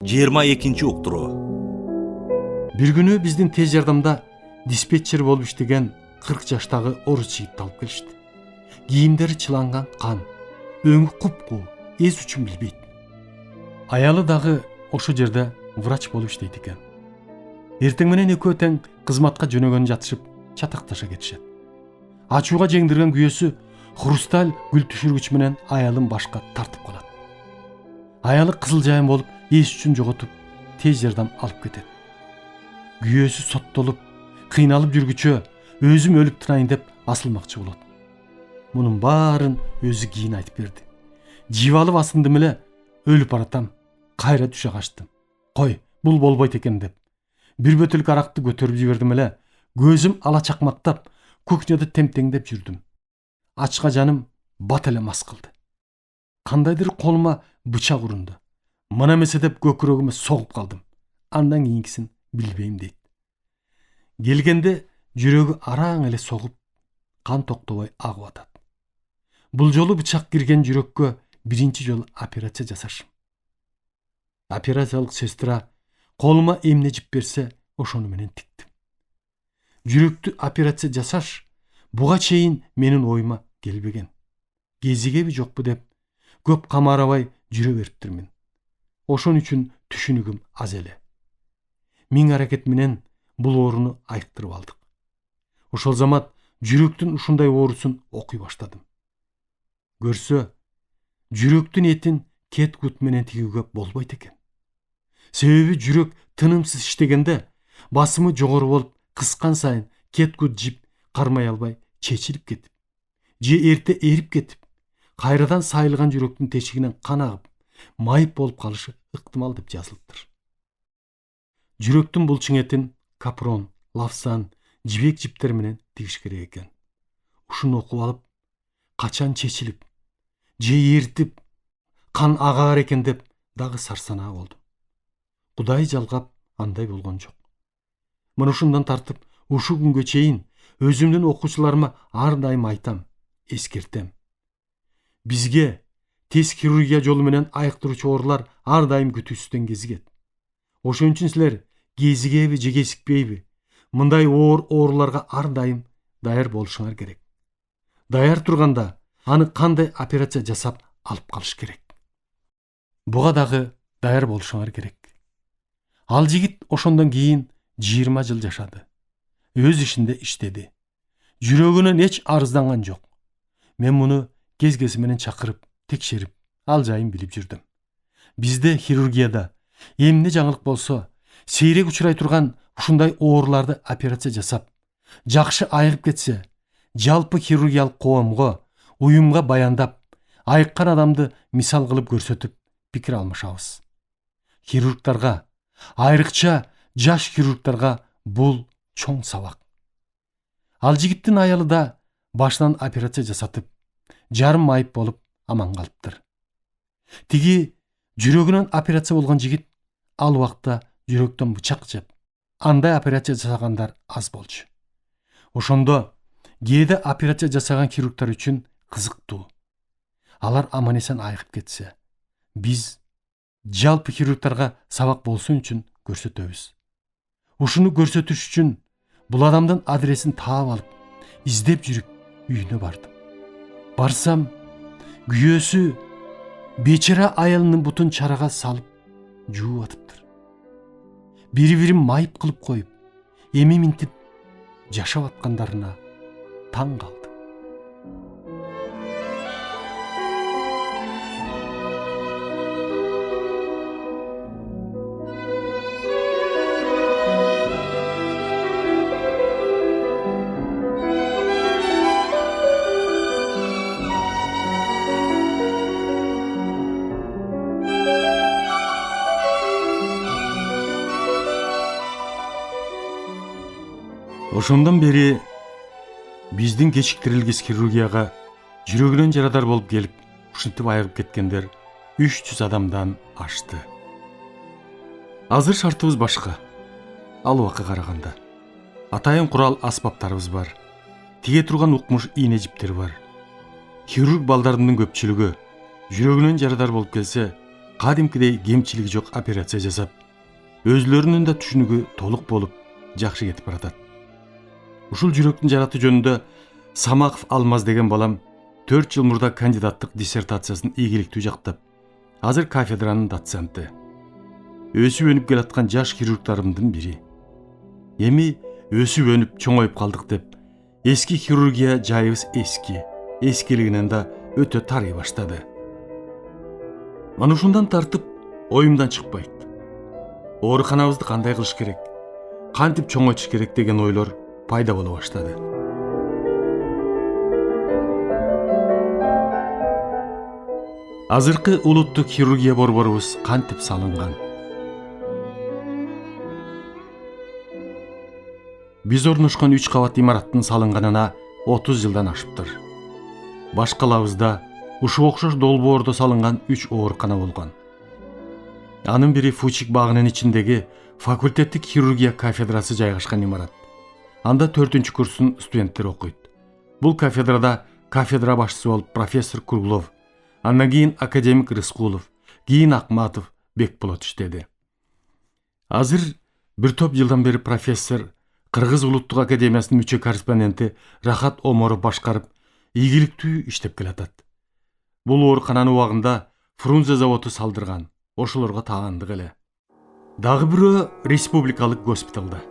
22 уктуруу. Бир күнү биздин тез жардамда диспетчер болуп иштеген 40 жаштагы орус жигитти алып келишти. Кийимдери чыланган, кан, өңү куп-куу, эс үчүн билбейт. Аялы дагы ошо жерде врач болуп иштейт экен. Эртең менен экөө тең кызматка жөнөгөн жатышып чатакташа кетишет. Ачууга жеңдирген күйөөсү хрусталь гүл түшүргүч менен аялын башка тартып калат. Аялы кызыл жайын болуп эс үчүн жоготуп тез жардам алып кетет. Күйөөсү соттолуп, кыйналып жүргүчө өзүм өлүп тынайын деп асылмакчы болот. Мунун баарын өзү кийин айтып берди. Жип алып асындым эле, өлүп баратам, кайра түшө качтым. Кой, бул болбойт экен деп. Бир бөтөлкө аракты көтөрүп жибердим эле, көзүм ала чакмактап, кухняда темтеңдеп жүрдүм. Ачка жаным бат эле мас кылды. Кандайдыр колума бычак урунду. Мына эмесе деп көкүрөгүмө согуп калдым. Андан кийинкисин билбейм дейт. Келгенде жүрөгү араң эле согуп, кан токтобой агып атат. Бул жолу бычак кирген жүрөккө биринчи жолу операция жасашым. Операциялык сестра колума эмне жип берсе, ошону менен тиктим. Жүрөктү операция жасаш буга чейин менин оюма келбеген. Кезигеби жокпу деп көп камарабай жүрө бериптирмин. Ошон үчүн түшүнүгүм аз эле. Миң аракет менен бул ооруну айыктырып алдык. Ошол замат жүрөктүн ушундай оорусун окуй баштадым. Көрсө, жүрөктүн этин кеткут менен тигүүгө болбойт экен. Себеби жүрөк тынымсыз иштегенде басымы жогору болуп, кыскан сайын кеткут жип кармай албай чечилип кетип, же эрте эрип кетип, кайрадан сайылган жүрөктүн тешигинен кан агып, майып болуп калышы ыктымал деп жазылыптыр. Жүрөктүн булчуң этин капрон, лавсан, жибек жиптер менен тигиш керек экен. Ушуну окуп алып, качан чечилип, же эритип, кан агар экен деп дагы сарсанаа болдум. Кудай жалгап андай болгон жок. Мына ушундан тартып, ушу күнгө чейин өзүмдүн окуучуларыма ар дайым айтам, эскертем. Бизге тез хирургия жолу менен айыктыруучу оорулар ар дайым күтүүсүздөн кезигет. Ошон үчүн силер кезигеби же кезикпейби, мындай оор ооруларга ар дайым даяр болушуңар керек. Даяр турганда аны кандай операция жасап алып калыш керек. Буга дагы даяр болушуңар керек. Ал жигит ошондон кийин 20 жыл жашады. Өз ишинде иштеди. Жүрөгүнөн эч арызданган жок. Мен муну кез-кези менен чакырып, текшерип, ал жайын билип жүрдүм. Бизде хирургияда эмне жаңылык болсо, сейрек учурай турган ушундай ооруларды операция жасап, жакшы айыгып кетсе, жалпы хирургиялык коомго, уюмга баяндап, айыккан адамды мисал кылып көрсөтүп, пикир алмашабыз. Хирургтарга, айрыкча жаш хирургтарга бул чоң сабак. Ал жигиттин аялы да башынан операция жасатып, жарым майып болуп аман калыптыр. Тиги жүрөгүнөн операция болгон жигит ал убакта жүрөктөн бычак жеп, андай операция жасагандар аз болчу. Ошондо кээде операция жасаган хирургтар үчүн кызыктуу. Алар аман эсен айыгып кетсе, биз жалпы хирургтарга сабак болсун үчүн көрсөтөбүз. Ушуну көрсөтүш үчүн бул адамдын адресин таап алып, издеп жүрүп үйүнө бардым. Барсам, күйөөсү бечара аялынын бутун чарага салып жууп атыптыр. Бири-бирин майып кылып коюп, эми минтип жашап аткандарына таң калдым. Ошондон бери биздин кечиктирилгис хирургияга жүрөгүнөн жарадар болуп келип, ушинтип айыгып кеткендер 300 адамдан ашты. Азыр шартыбыз башка. Ал убакка караганда. Атайын курал аспаптарыбыз бар. Тиге турган укмуш ийне жиптер бар. Хирург балдарынын көпчүлүгү жүрөгүнөн жарадар болуп келсе, кадимкидей кемчилиги жок операция жасап, өзлөрүнүн да түшүнүгү толук болуп, жакшы кетип баратат. Ушул жүрөктүн жараты жөнүндө Самаков Алмаз деген балам 4 жыл мурда кандидаттык диссертациясын ийгиликтүү жактап, азыр кафедранын доценти. Өсүп өнүп келаткан жаш хирургдарымдын бири. Эми өсүп өнүп чоңоюп калдык деп, эски хирургия жайыбыз эскилигинен да өтө тарый баштады. Мана ушундан тартып оюмдан чыкпайт. Ооруканабызды кандай кылыш керек, кантип чоңойтуш керек деген ойлор пайда боло баштады. Азыркы улуттук хирургия борборубуз кантип салынган? Биз орношкон 3 кабат имараттын салынганына 30 жылдан ашыптыр. Баш калабызда ушуга окшош долбоордо салынган 3 оорукана болгон. Анын бири Фучик багынын ичиндеги факультеттик хирургия кафедрасы жайгашкан имарат. Анда 4-курстун студенттери окуйт. Бул кафедрада кафедра башчысы болуп профессор Круглов, андан кийин академик Рыскулов, кийин Акматов, Бекболот иштеди. Азыр бир топ жылдан бери профессор Кыргыз улуттук академиясынын мүчө корреспонденти Рахат Оморов башкарып, ийгиликтүү иштеп келатат. Бул оорукананын убагында Фрунзе заводу салдырган, ошолорго таандык эле. Дагы бирөө республикалык госпиталда.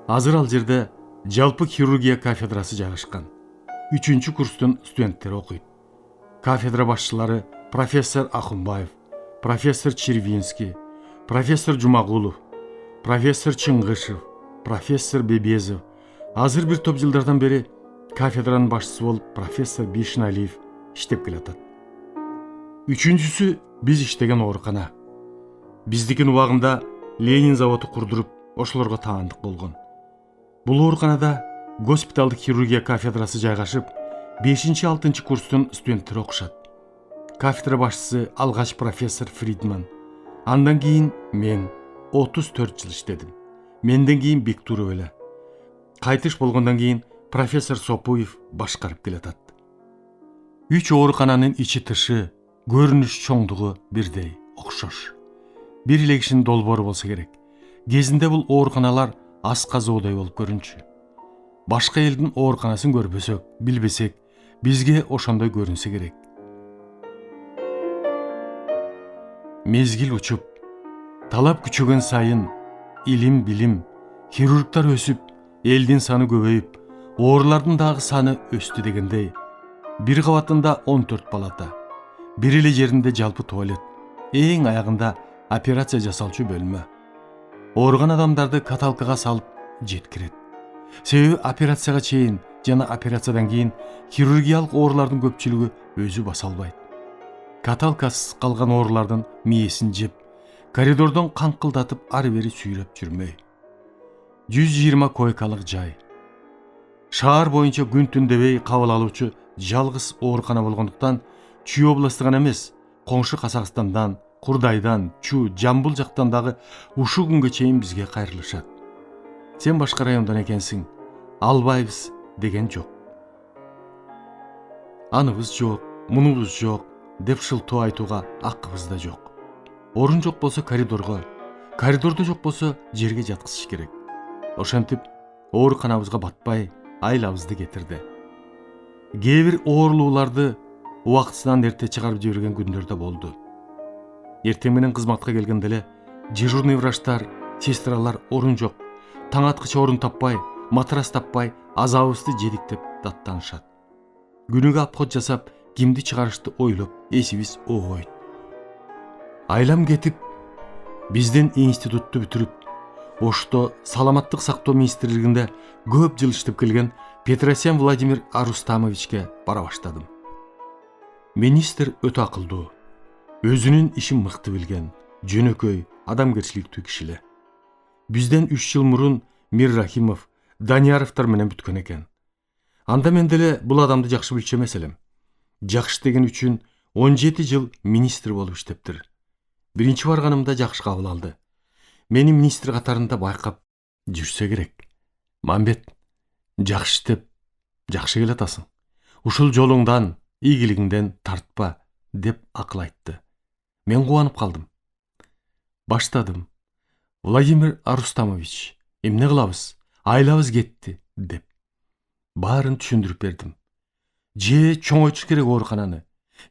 Азыр ал жерде жалпы хирургия кафедрасы жайгашкан. 3-курстун студенттери окуйт. Кафедра башчылары профессор Ахунбаев, профессор Червинский, профессор Жумагулов, профессор Чыңгышев, профессор Бебезов. Азыр бир топ жылдардан бери кафедранын башчысы болуп профессор Бишналиев иштеп келатат. 3-сү биз иштеген оорукана. Биздикин убагында Ленин заводу курдуруп, ошолорго таандык болгон. Бул ооруканада госпиталдык хирургия кафедрасы жайгашып, 5-6 курстун студенттери окушат. Кафедра башчысы алгач профессор Фридман. Андан кийин мен 34 жыл иштедим. Менден кийин Бектуров эле. Кайтыш болгондон кийин профессор Сопуев башкарып келатат. 3 оорукананын ичи тышы, көрүнүш чоңдугу бирдей, окшош. Бир эле кишинин долбоору болсо керек. Кезинде бул ооруканалар ас казоодой болуп көрүнчү. Башка элдин ооруканасын көрбөсөк, билбесек, бизге ошондой көрүнсө керек. Мезгил учуп, талап күчөгөн сайын илим билим, хирургдар өсүп, элдин саны көбөйүп, оорулардын дагы саны өстү дегендей, бир кабатында 14 палата, бир эле жеринде жалпы туалет, эң аягында операция жасалчу бөлмө. Ооруган адамдарды каталкага салып жеткирет. Себеби операцияга чейин жана операциядан кийин хирургиялык оорулардын көпчүлүгү өзү баса албайт. Каталкасыз калган оорулардын мээсин жеп, коридордон каңкылдатып ары бери сүйрөп жүрмөй. 120 койкалык жай. Шаар боюнча күн-түн дебей кабыл алуучу жалгыз оорукана болгондуктан Чүй областы гана эмес, коңшу Казакстандан, Курдайдан, Чу, Жамбыл жактан дагы ушул күнгө чейин бизге кайрылышат. Сен башка райондан экенсиң, албайбыз деген жок. Аныбыз жок, мунубуз жок деп шылтоо айтууга акыбыз да жок. Орун жок болсо коридорго, коридордо жок болсо жерге жаткызыш керек. Ошентип ооруканабызга батпай айлабызды кетирди. Кээ бир оорулууларды убактысынан эрте чыгарып жиберген күндөр да болду. Эртең менен кызматка келгенде эле дежурный врачтар, сестралар орун жок, таң аткыча орун таппай, матрас таппай, азабыбызды жедик деп даттанышат. Күнүгө обход жасап, кимди чыгарышты ойлоп, эсибиз оойт. Айлам кетип, биздин институтту бүтүрүп, ошто саламаттык сактоо министрлигинде көп жыл иштеп келген Петросян Владимир Арустамовичке бара баштадым. Министр өтө акылдуу, өзүнүн ишин мыкты билген, жөнөкөй, адамгерчиликтүү кишиле. Бизден 3 жыл мурун Мир Рахимов, Данияровтар менен бүткөн экен. Анда мен деле бул адамды жакшы билчү эмес элем. Жакшы деген үчүн 17 жыл министр болуп иштептир. Биринчи барганымда жакшы кабыл алды. Мени министр катарында байкап жүрсө керек. Мамбет, жакшы иштеп, жакшы келатасың. Ушул жолуңдан, ийгилигиңден тартпа деп акыл айтты. Мен кубанып калдым. Баштадым. Владимир Арустамович, эмне кылабыз? Айлабыз кетти, деп. Баарын түшүндүрүп бердим. Же чоңойтуш керек оорукананы,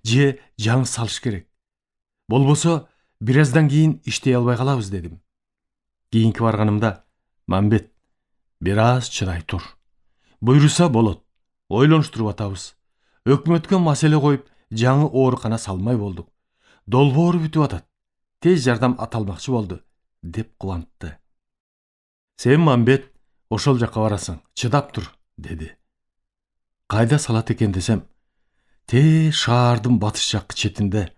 же жаңы салыш керек. Болбосо бир аздан кийин иштей албай калабыз, дедим. Кийинки барганымда, Мамбет, бир аз чыдай тур. Буйруса болот. Ойлонуштуруп атабыз. Өкмөткө маселе коюп, жаңы оорукана салмай болдук. Долбоору бүтүп атат. Тез жардам аталмакчы болду, деп кубантты. Сен, Мамбет, ошол жакка барасың, чыдап тур, деди. Кайда салат экен десем, шаардын батыш жаккы четинде,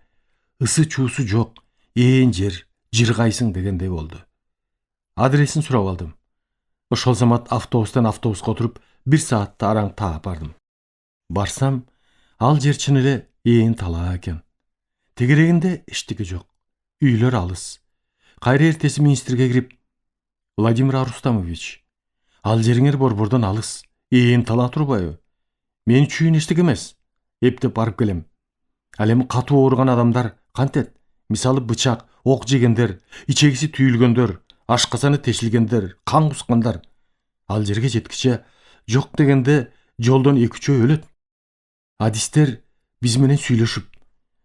ысы чуусу жок, ээн жер, жыргайсың дегендей болду. Адресин сурап алдым. Ошол замат автобустан автобуска отуруп, 1 саатта араң таап бардым. Барсам, ал жер чын эле ээн талаа экен. Тегерегинде эчтеке жок. Үйлөр алыс. Кайра эртеси министрге кирип, Владимир Арустамович, ал жериңер борбордон алыс, ээн талаа турбайбы? Мен үчүн эчтеке эмес. Эптеп барып келем. Ал эми катуу ооруган адамдар кантет? Мисалы бычак, ок жегендер, ичегиси түйүлгөндөр, ашкасаны тешилгендер, кан кускандар. Ал жерге жеткиче жок дегенде жолдон 2-3 өлөт. Адистер биз менен сүйлөшүп,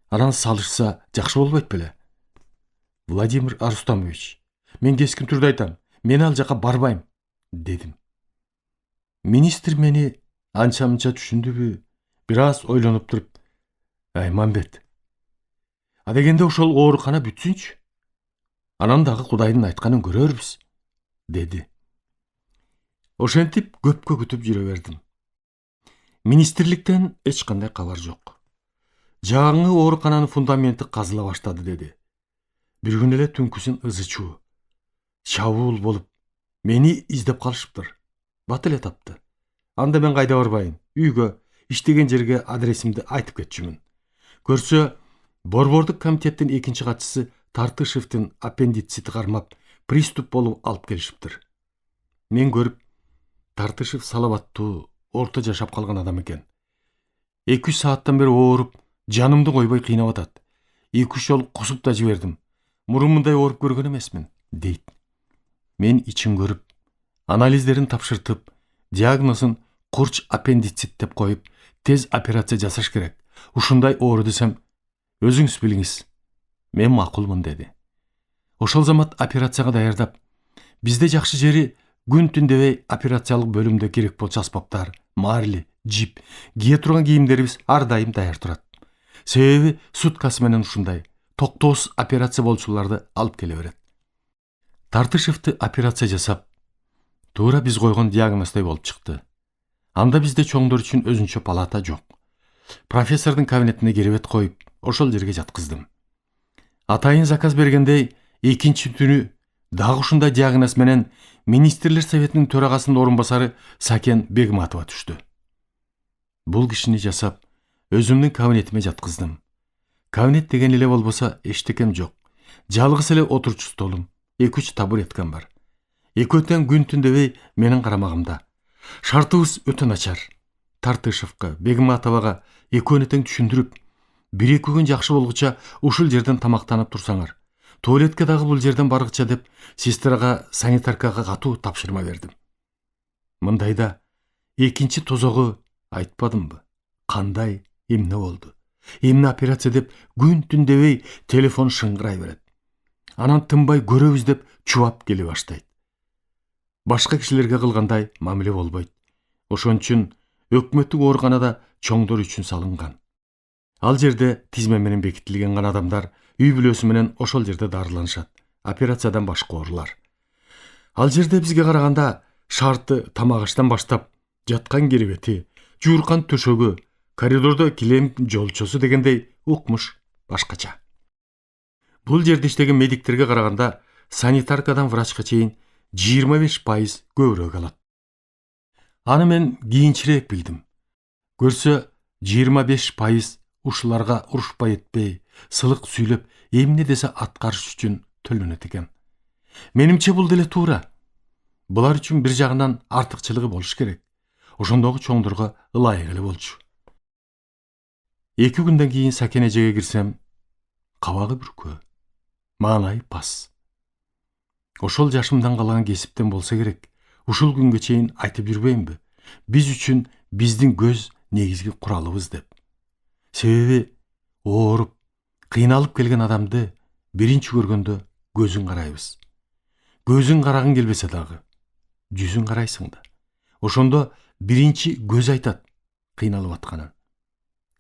анан салышса жакшы болбойт беле? Владимир Арустамович, мен кескин түрдө айтам, мен ал жака барбайм, дедим. Министр мени анча-мынча түшүндүбү? Бир аз ойлонуп туруп, ай Мамбет, дегенде ошол оорукана бүтсүнчү. Анан дагы Кудайдын айтканын көрөрбүз, деди. Ошентип көпкө күтүп жүрө бердим. Министрликтен эч кандай кабар жок. Жаңы оорукананын фундаменти казыла баштады, деди. Бир күн эле түнкүсүн ызы чуу, чабуул болуп, мени издеп калышыптыр. Бат эле тапты. Анда мен кайда барбайын? Үйгө, иштеген жерге адресимди айтып кетчүмүн. Көрсө, борбордук комитеттин 2-чи катчысы Тартышевдин аппендицити кармап, приступ болуп алып келишиптир. Мен көрүп, Тартышев салабаттуу, орто жашап калган адам экен. 2 сааттан бери ооруп, жанымды койбой кыйнап атат. 2-3 жолу кусуп да жибердим. Мурун мындай ооруп көргөн эмесмин, дейт. Мен ичин көрүп, анализдерин тапшыртып, диагнозун курч аппендицит деп коюп, тез операция жасаш керек. Ушундай оору десем, өзүңүз билиңиз. Мен макулмун, деди. Ошол замат операцияга даярдап, бизде жакшы жери күн түн дебей операциялык бөлүмдө керек болчу аспаптар, марли, жип, кие турган кийимдерибиз ар дайым даяр турат. Себеби суткасы менен ушундай токтоосуз операция болчуларды алып келе берет. Тартышевди операция жасап, туура биз койгон диагноздой болуп чыкты. Анда бизде чоңдор үчүн өзүнчө палата жок. Профессордун кабинетине керебет коюп, ошол жерге жаткыздым. Атайын заказ бергендей, 2-чи түнү дагы ушундай диагноз менен Министрлер советинин төрагасынын орун басары Сакен Бегматова түштү. Бул кишини жасап, өзүмдүн кабинетиме жаткыздым. Кабинет деген эле болбосо эчтекем жок. Жалгыз эле отурчу столум, 2-3 табуреткам бар. Экөөтөн күн түн дебей менин карамагымда. Шартыбыз өтө начар. Тартышевка, Бегматовага экөөнү тең түшүндүрүп, 1-2 күн жакшы болгуча ушул жерден тамактанып турсаңар. Туалетке дагы бул жерден баргыча деп, сестрага, санитаркага катуу тапшырма бердим. Мындайда 2-чи тозогу айтпадымбы? Кандай, эмне болду? Эмне операция деп күн түн дебей телефон шыңгырай берет. Анан тынбай көрөбүз деп чубап келе баштайт. Башка кишилерге кылгандай мамиле болбойт. Ошон үчүн өкмөттүк ооруканада чоңдор үчүн салынган. Ал жерде тизме менен бекитилген гана адамдар үй бүлөсү менен ошол жерде дарыланышат. Операциядан башка оорулар. Ал жерде бизге караганда шарты тамак аштан баштап, жаткан керебети, жууркан төшөгү, коридордо килем жолчосу дегендей укмуш башкача. Бул жерде иштеген медиктерге караганда санитаркадан врачка чейин 25% көбүрөөк алат. Аны мен кийинчерээк билдим. Көрсө 25% ушуларга урушпай этпей, сылык сүйлөп, эмне десе аткарыш үчүн төлөнөт экен. Менимче бул деле туура. Булар үчүн бир жагынан артыкчылыгы болуш керек. Ошондогу чоңдорго ылайык эле болчу. 2 күндөн кийин Сакен эжеге кирсем, кабагы бүркө, маанайы пас. Ошол жашымдан калган кесиптен болсо керек, ушул күнгө чейин айтып жүрбөймбү? Биз үчүн биздин көз негизги куралыбыз деп. Себеби ооруп, кыйналып келген адамды биринчи көргөндө көзүн карайбыз. Көзүн карагың келбесе дагы, жүзүн карайсың да. Ошондо биринчи көз айтат кыйналып атканын.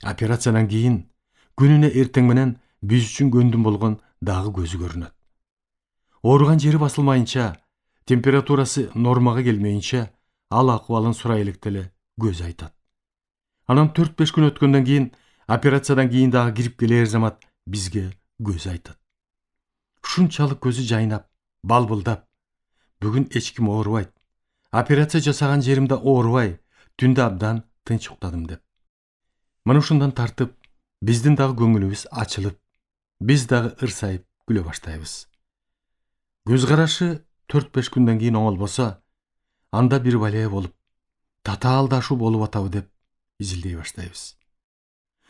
Операциядан кийин күнүнө эртең менен биз үчүн көндүм болгон дагы көзү көрүнөт. Ооруган жери басылмайынча, температурасы нормага келмейинче, ал акыбалын сурай электе эле көз айтат. Анан 4-5 күн өткөндөн кийин, операциядан кийин дагы кирип келер замат бизге көз айтат. Ушунчалык көзү жайнап, балбылдап, бүгүн эч ким оорубайт. Операция жасаган жеримде оорубай, түндө абдан тынч уктадым деп. Мына ушундан тартып, биздин дагы көңүлүбүз ачылып, биз дагы ырсайып күлө баштайбыз. Көз карашы 4-5 күндөн кийин оңолбосо, анда бир бале болуп, татаалдашуу болуп атабы деп изилдей баштайбыз.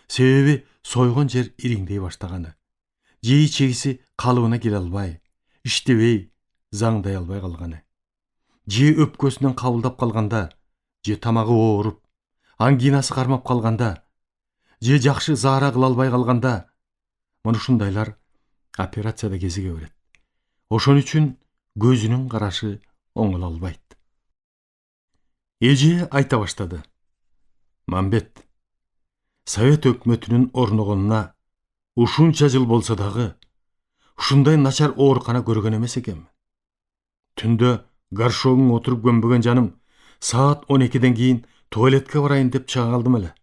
Себеби сойгон жер ириңдей баштаганы, жей чегиси калыбына келе албай, иштебей, заңдай албай калганы, же өпкөсүнөн кабылдап калганда, же тамагы ооруп, ангинасы кармап калганда, же жакшы заара кыла албай калганда, мына ушундайлар операцияда кезиге берет. Ошон үчүн көзүнүн карашы оңоло албайт. Эже айта баштады. Мамбет, Совет өкмөтүнүн орногонуна ушунча жыл болсо дагы, ушундай начар оорукана көргөн эмес экенмин. Түндө гаршогуң отуруп көнбөгөн жаным, саат 12ден кийин туалетке барайын деп чыга калдым эле.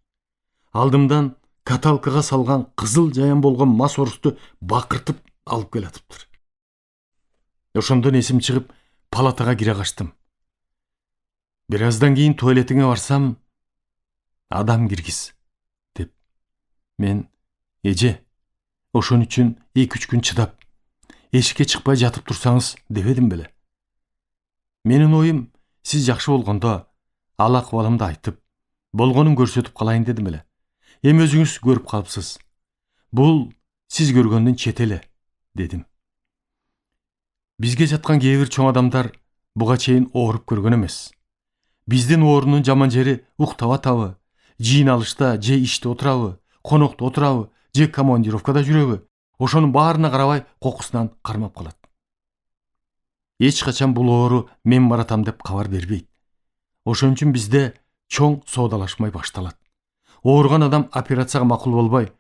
Алдымдан каталкага салган кызыл жаян болгон мас орусту бакыртып алып келатыптыр. Ошондон эсим чыгып, палатага кире качтым. Бир аздан кийин туалетиңе барсам, адам киргиз деп. Мен, эже, ошон үчүн 2-3 күн чыдап, эшикке чыкпай жатып турсаңыз дебедим беле. Менин оюм, сиз жакшы болгондо, ал акыбалымды айтып, болгонун көрсөтүп калайын дедим эле. Эми өзүңүз көрүп калыпсыз. Бул сиз көргөндүн чети эле, дедим. Бизге жаткан кээ бир чоң адамдар буга чейин ооруп көргөн эмес. Биздин оорунун жаман жери уктап атабы, жыйналышта же иште отурабы, конокто отурабы, же командировкада жүрөбү, ошонун баарына карабай кокусунан кармап калат. Эч качан бул оору мен баратам деп кабар бербейт. Ошон үчүн бизде чоң соодалашмай башталат. Ооруган адам операцияга макул болбой,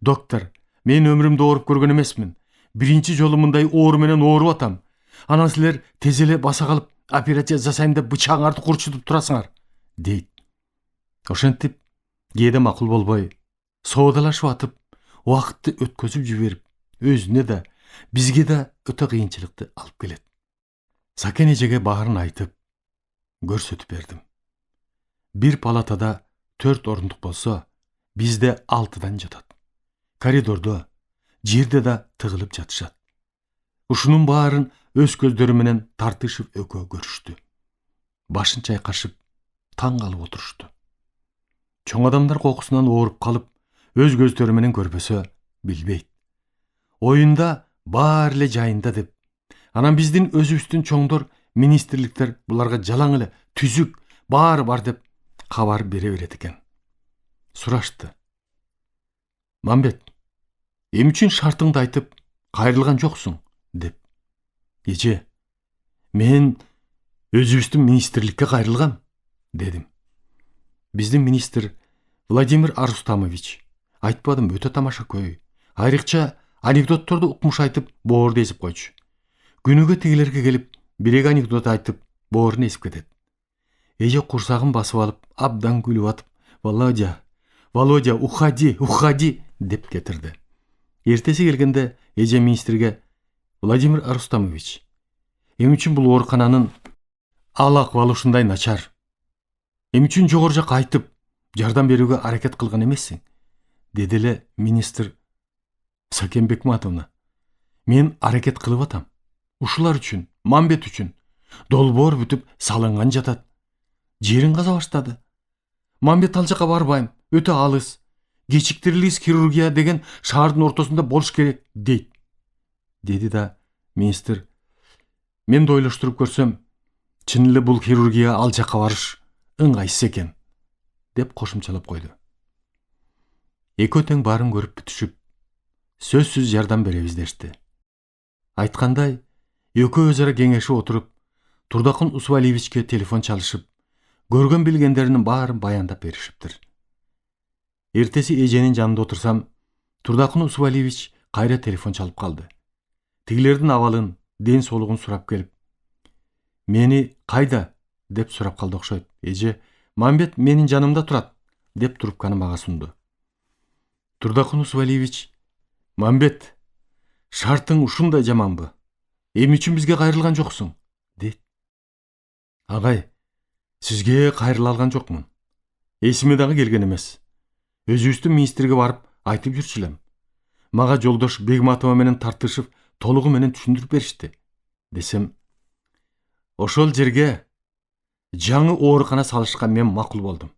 доктор, мен өмүрүмдө ооруп көргөн эмесмин. Биринчи жолу мындай оору менен ооруп атам. Анан силер тез эле баса калып, операция жасайм деп бычагыңарды курчутуп турасыңар, дейт. Ошентип, кээде макул болбой, соодалашып атып, убакытты өткөзүп жиберип, өзүнө да, бизге да өтө кыйынчылыкты алып келет. Сакен эжеге баарын айтып, көрсөтүп бердим. Бир палатада 4 орундук болсо, бизде 6дан жатат. Коридордо, жерде да тыгылып жатышат. Ушунун баарын өз көздөрү менен тартышып экөө көрүштү. Башын чайкашып, таң калып отурушту. Чоң адамдар кокусунан ооруп калып, өз көздөрү менен көрбөсө билбейт. Оюнда баары эле жайында деп. Анан биздин өзүбүздүн чоңдор, министрликтер буларга жалаң эле түзүк баары бар деп кабар бере берет экен. Сурашты. Мамбет, эми үчүн шартыңды айтып, кайрылган жоксуң, деп. Эже, мен өзүбүздүн министрликке кайрылгам, дедим. Биздин министр Владимир Арустамович, айтпадым, өтө тамаша көй. Айрыкча анекдотторду укмуш айтып, боорду эзип койчу. Күнүгө тигилерге келип, бир-эки анекдот айтып, боорун эзип кетет. Эже курсагын басып алып, абдан күлүп атып, Володя, уходи, деп кетирди. Эртеси келгенде эже министрге, Владимир Арустамович, эми үчүн бул оорукананын ал акыбалы ушундай начар. Эми үчүн жогору жакка айтып, жардам берүүгө аракет кылган эмессиң, деди эле министр. Сакен Бекматовна, мен аракет кылып атам. Ушулар үчүн, Мамбет үчүн. Долбоор бүтүп салынган жатат. Жерин каза баштады. Мамбет ал жака барбайм, өтө алыс. кечиктирилгис хирургия деген шаардын ортосунда болуш керек дейт, деди да министр. Мен да ойлоштуруп көрсөм, чын эле бул хирургия ал жакка барыш ыңгайсыз экен, деп кошумчалап койду. Экөө тең баарын көрүп бүтүшүп, сөзсүз жардам беребиз дешти. Айткандай, экөө өз ара кеңешип отуруп, Турдакын Усвалиевичке телефон чалышып, көргөн билгендеринин баарын баяндап беришиптир. Эртеси эженин жанында отурсам, Турдакын Усвалиевич кайра телефон чалып калды. Тигилердин абалын, ден соолугун сурап келип, мени кайда деп сурап калды окшойт. Эже, Мамбет менин жанымда турат, деп трубканы мага сунду. Турдакын Усвалиевич, Мамбет, шартың ушундай жаманбы? Эмне үчүн бизге кайрылган жоксуң? Дейт. Агай, сизге кайрыла алган жокмун. Эсиме дагы келген эмес. Өзүбүздүн министрге барып айтып жүрчү элем. Мага жолдош Бегматова менен тартышып, толугу менен түшүндүрүп беришти. Десем, ошол жерге жаңы оорукана салышка мен макул болдум.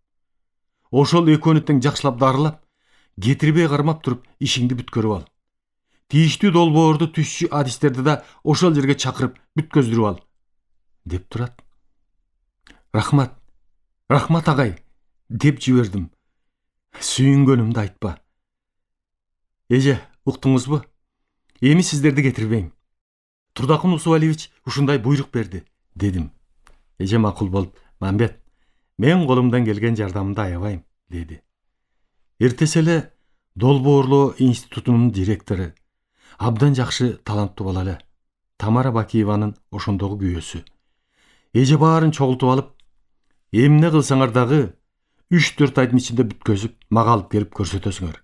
Ошол экөөнү тең жакшылап дарылап, кетирбей кармап туруп ишиңди бүткөрүп ал. Тийиштүү долбоорду түшчү адистерди да ошол жерге чакырып бүткөздүрүп ал, деп турат. Рахмат агай, деп жибердим. Сүйүнгөнүмдү айтпа. Эже, уктуңузбу? Эми сиздерди кетирбейм. Турдакын Усвалиевич ушундай буйрук берди, дедим. Эже макул болуп, Мамбет, мен колумдан келген жардамымды аябайм, деди. Эртеси эле Долбоорлоо институтунун директору, абдан жакшы таланттуу бала эле, Тамара Бакиеванын ошондогу күйөөсү. Эже баарын чогултуп алып, эмне кылсаңар дагы 3-4 айдын ичинде бүткөзүп, мага алып келип көрсөтөсүңөр,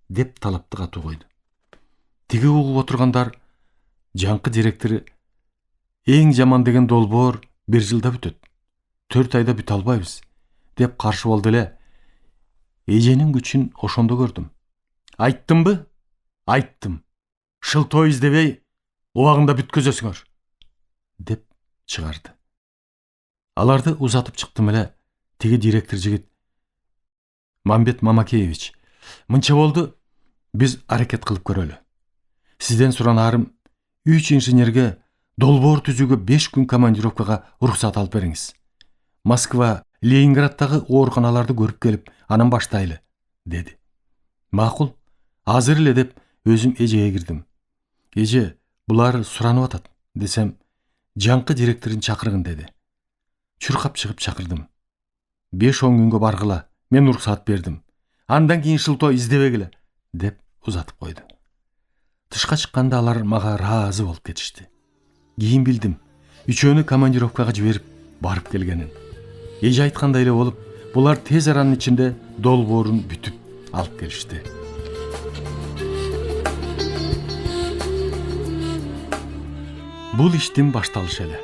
деп талапты катуу койду. Тиги угуп отургандар, жаңкы директору, эң жаман деген долбоор 1 жылда бүтөт, 4 айда бүтө албайбыз, деп каршы болду эле. Эженин күчүн ошондо көрдүм. Айттымбы? Айттым. Шылтоо издебей, убагында бүткөзөсүңөр, деп чыгарды. Аларды узатып чыктым эле, тиги директор жигит, Мамбет Мамакеевич, мынча болду, биз аракет кылып көрөлү. Сизден суранарым, 3 инженерге долбоор түзүүгө 5 күн командировкага уруксат алып бериңиз. Москва, Ленинградтагы ооруканаларды көрүп келип, анан баштайлы, деди. Макул, азыр эле, деп өзүм эжеге кирдим. Эже, булар суранып атат, десем, жаңкы директордун чакыргын, деди. Чуркап чыгып чакырдым. 5-10 күнгө баргыла, мен уруксат бердим. Андан кийин шылтоо издебегиле, деп узатып койду. Тышка чыкканда алар мага ыраазы болуп кетишти. Кийин билдим, үчөөнү командировкага жиберип барып келгенин. Эже айткандай эле болуп, булар тез аранын ичинде долбоорун бүтүп алып келишти. Бул иштин башталышы эле.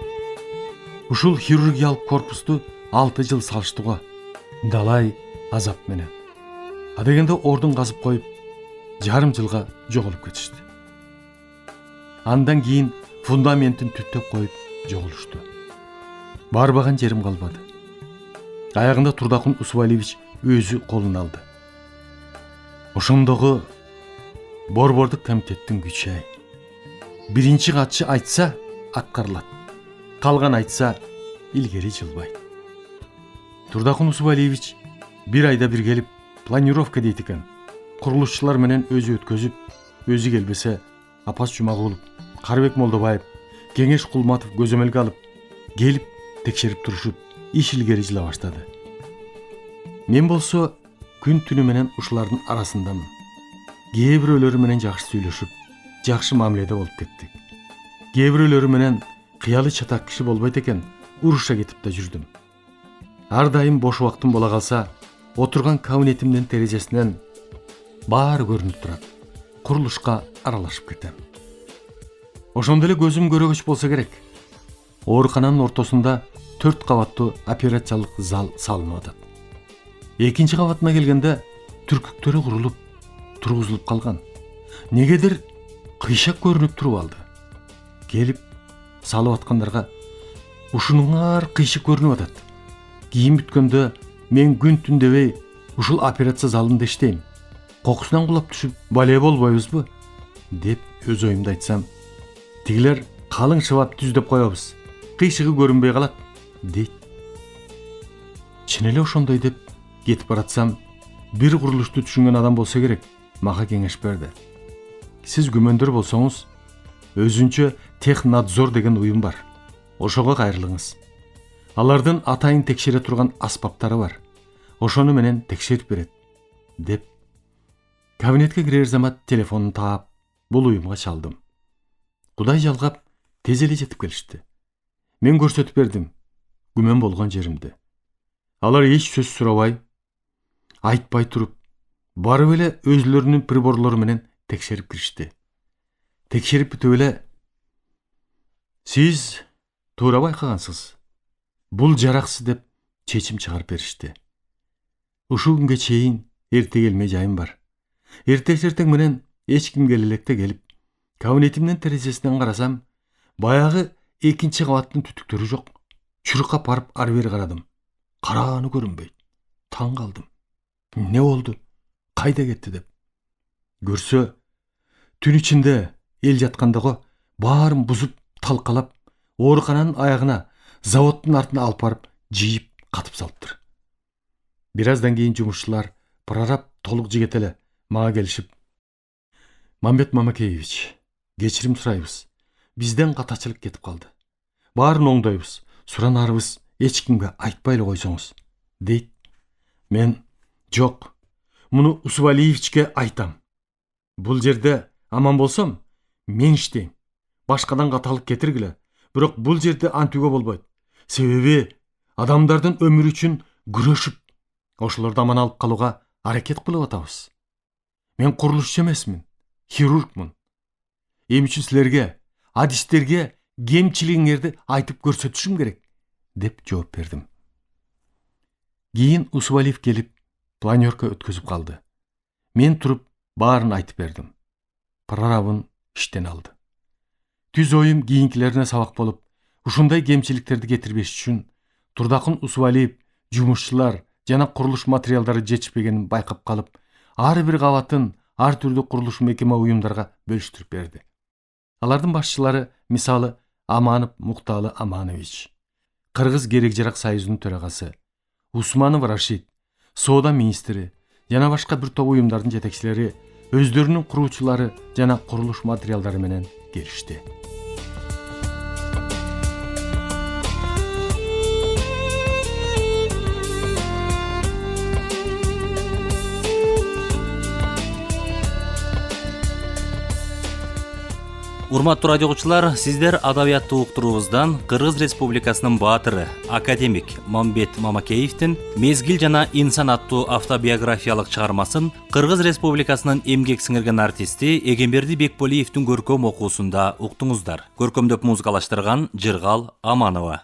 Ушул хирургиялык корпусту 6 жыл салышты го, далай азап менен. Адегенде ордун казып коюп, жарым жылга жоголуп кетишти. Андан кийин фундаментин түптөп коюп жоголушту. Барбаган жерим калбады. Аягында Турдакын Усвалиевич өзү колуна алды. Ошондогу борбордук комитеттин күчү. Биринчи катчы айтса аткарылат, калган айтса илгери жылбайт. Турдакын Усвалиевич 1 айда бир келип планировка дейт экен. Курулушчулар менен өзү өткөзүп, өзү келбесе Апас Жумагулов, Карыбек Молдобаев, Кеңеш Кулматов көзөмөлгө алып, келип текшерип турушуп, иш илгери жыла баштады. Мен болсо күн түнү менен ушулардын арасындамын. Кээ бирөөлөрү менен жакшы сүйлөшүп, жакшы мамиледе болуп кеттик. Кээ бирөөлөрү менен кыялы чатак киши болбойт экен, уруша кетип да жүрдүм. Ар дайым бош убактым бола калса, отурган кабинетимдин терезесинен баары көрүнүп турат. Курулушка аралашып кетем. Ошондо эле көзүм көрөгөч болсо керек. Оорукананын ортосунда 4 кабаттуу операциялык зал салынып атат. Экинчи кабатына келгенде түркүктөрү курулуп, тургузулуп калган. Негедир кыйшак көрүнүп туруп алды. Келип салып аткандарга ушунуңар кыйшык көрүнүп атат. Кийин бүткөндө мен күн түн дебей ушул операция залында иштейм. кокусунан кулап түшүп бале болбойбузбу деп өз оюмду айтсам, тигилер калың шыбап түздөп коебуз, кыйшыгы көрүнбөй калат дейт. Чын эле ошондой деп кетип баратсам, бир курулушту түшүнгөн адам болсо керек мага кеңеш берди. Сиз күмөндөр болсоңуз, өзүнчө технадзор деген уюм бар. Ошого кайрылыңыз. Алардын атайын текшере турган аспаптары бар. Ошону менен текшерип берет деп. Кабинетке кирер замат телефонун таап, бул уюмга чалдым. Кудай жалгап, тез эле жетип келишти. Мен көрсөтүп бердим күмөн болгон жеримди. Алар эч сөз сурабай, айтпай туруп, барып эле өзлөрүнүн приборлору менен текшерип киришти. Текшерип бүтүп эле, сиз туура байкагансыз, бул жараксыз деп чечим чыгарып беришти. Ушул күнгө чейин эрте келмей жайым бар. Эртең менен эч ким келе электе келип, кабинетимдин терезесинен карасам, баягы экинчи кабаттын түтүктөрү жок. Чуркап барып ары бери карадым. Карааны көрүнбөйт. Таң калдым. Не болду? Кайда кетти деп. Көрсө, түн ичинде эл жаткандагы баарын бузуп, талкалап, оорукананын аягына, заводдун артына алып барып, жыйып, катып салыптыр. Бир аздан кийин жумушчулар прораб толук жигет эле мага келишип, Мамбет Мамакеевич, кечирим сурайбыз. Бизден катачылык кетип калды. Баарын оңдойбуз, суранарыбыз эч кимге айтпай эле койсоңуз, дейт. Мен, жок, муну Усубалиевичке айтам. Бул жерде аман болсом, мен иштейм. Башкадан каталык кетиргиле. Бирок бул жерде антууга болбойт. Себеби адамдардын өмүрү үчүн күрөшүп, ошолорду аман алып калууга аракет кылып атабыз. Мен курулушчу эмесмин, хирургмун. Эми үчүн силерге, адистерге кемчилигиңерди айтып көрсөтүшүм керек, деп жооп бердим. Кийин Усубалиев келип, планерка өткөзүп калды. Мен туруп баарын айтып бердим. Прорабын иштен алды. Түз оюм кийинкилерине сабак болуп, ушундай кемчиликтерди кетирбеш үчүн Турдакын Усубалиев жумушчулар жана курулуш материалдары жетишпегенин байкап калып, ар бир кабатын ар түрдүү курулуш мекеме уюмдарга бөлүштүрүп берди. Алардын башчылары, мисалы, Аманов Мукталы Аманович, Кыргыз керек жарак союзунун төрагасы, Усманов Рашид, соода министри жана башка бир топ уюмдардын жетекчилери өздөрүнүн куруучулары жана курулуш материалдары менен келишти. Урматтуу радио угуучулар, сиздер адабияттуу уктуруубуздан Кыргыз Республикасынын баатыры, академик Мамбет Мамакеевдин «Мезгил жана инсан» аттуу автобиографиялык чыгармасын Кыргыз Республикасынын эмгек сиңирген артисти Эгемберди Бекболиевдин көркөм окуусунда уктуңуздар. Көркөмдөп музыкалаштырган Жыргал Аманова.